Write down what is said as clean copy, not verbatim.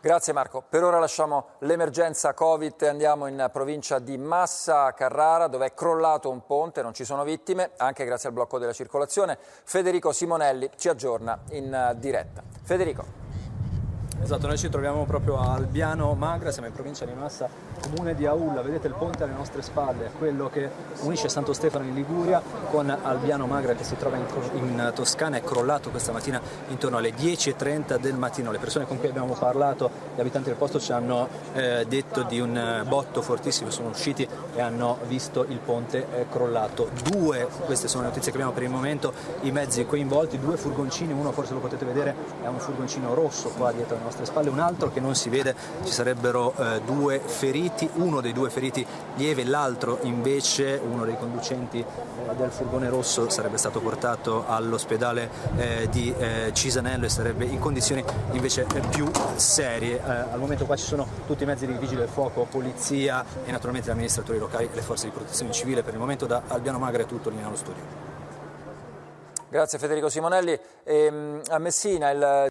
Grazie Marco. Per ora lasciamo l'emergenza Covid e andiamo in provincia di Massa Carrara, dove è crollato un ponte, non ci sono vittime, anche grazie al blocco della circolazione. Federico Simonelli ci aggiorna in diretta. Federico. Esatto, noi ci troviamo proprio a Albiano Magra, siamo in provincia di Massa, comune di Aulla. Vedete il ponte alle nostre spalle, è quello che unisce Santo Stefano in Liguria con Albiano Magra, che si trova in Toscana. È crollato questa mattina intorno alle 10:30 del mattino. Le persone con cui abbiamo parlato, gli abitanti del posto, ci hanno detto di un botto fortissimo, sono usciti e hanno visto il ponte crollato. Queste sono le notizie che abbiamo per il momento, i mezzi coinvolti, 2 furgoncini, uno forse lo potete vedere, è un furgoncino rosso qua dietro le nostre spalle, un altro che non si vede. Ci sarebbero 2 feriti, uno dei 2 feriti lieve, l'altro invece, uno dei conducenti del furgone rosso, sarebbe stato portato all'ospedale di Cisanello e sarebbe in condizioni invece più serie. Al momento qua ci sono tutti i mezzi di vigili del fuoco, polizia e naturalmente gli amministratori locali e le forze di protezione civile. Per il momento da Albiano Magra è tutto, linea allo studio. Grazie Federico Simonelli. A Messina il